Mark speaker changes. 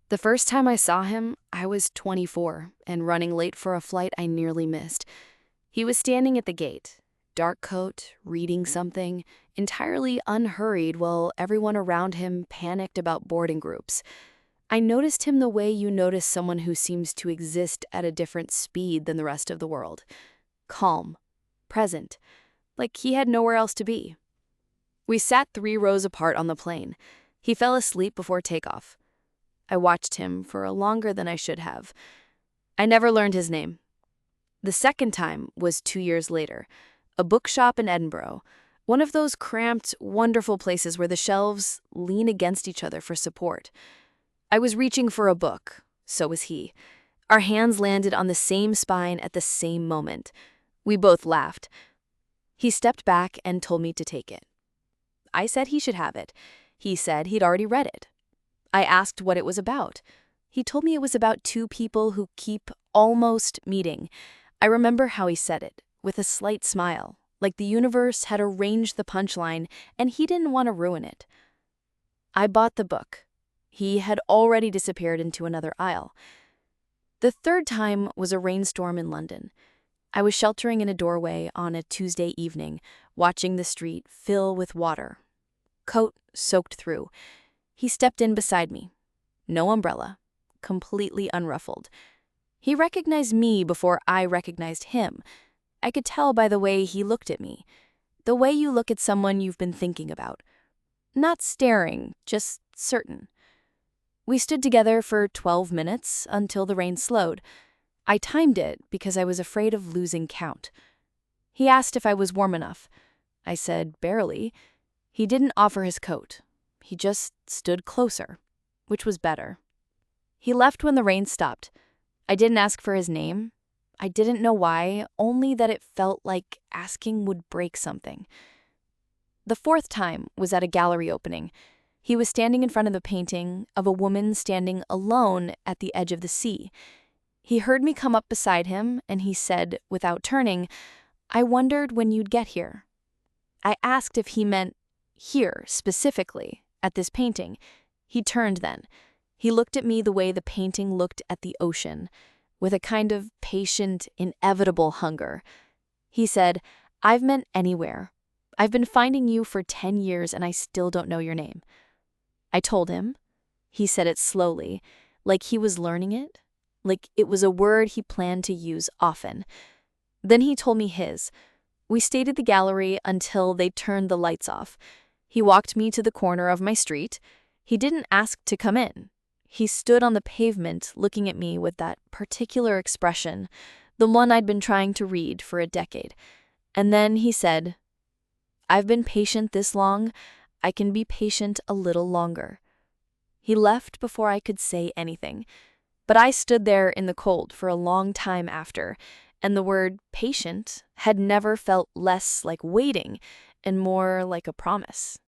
Speaker 1: The first time I saw him, I was 24 and running late for a flight I nearly missed. He was standing at the gate, dark coat, reading something, entirely unhurried while everyone around him panicked about boarding groups. I noticed him the way you notice someone who seems to exist at a different speed than the rest of the world. Calm, present, like he had nowhere else to be. We sat 3 rows apart on the plane. He fell asleep before takeoff. I watched him for longer than I should have. I never learned his name. The second time was 2 years later, a bookshop in Edinburgh, one of those cramped, wonderful places where the shelves lean against each other for support. I was reaching for a book, so was he. Our hands landed on the same spine at the same moment. We both laughed. He stepped back and told me to take it. I said he should have it. He said he'd already read it. I asked what it was about. He told me it was about two people who keep almost meeting. I remember how he said it, with a slight smile, like the universe had arranged the punchline and he didn't want to ruin it. I bought the book. He had already disappeared into another aisle. The third time was a rainstorm in London. I was sheltering in a doorway on a Tuesday evening, watching the street fill with water. Coat soaked through. He stepped in beside me. No umbrella. Completely unruffled. He recognized me before I recognized him. I could tell by the way he looked at me. The way you look at someone you've been thinking about. Not staring, just certain. We stood together for 12 minutes until the rain slowed. I timed it because I was afraid of losing count. He asked if I was warm enough. I said barely. He didn't offer his coat. He just stood closer, which was better. He left when the rain stopped. I didn't ask for his name. I didn't know why, only that it felt like asking would break something. The fourth time was at a gallery opening. He was standing in front of the painting of a woman standing alone at the edge of the sea. He heard me come up beside him, and he said, without turning, "I wondered when you'd get here." I asked if he meant here, specifically, at this painting. He turned then. He looked at me the way the painting looked at the ocean, with a kind of patient, inevitable hunger. He said, "I've meant anywhere. I've been finding you for 10 years and I still don't know your name." I told him. He said it slowly, like he was learning it, like it was a word he planned to use often. Then he told me his. We stayed at the gallery until they turned the lights off. He walked me to the corner of my street. He didn't ask to come in. He stood on the pavement looking at me with that particular expression, the one I'd been trying to read for a decade. And then he said, "I've been patient this long. I can be patient a little longer." He left before I could say anything. But I stood there in the cold for a long time after, and the word patient had never felt less like waiting and more like a promise.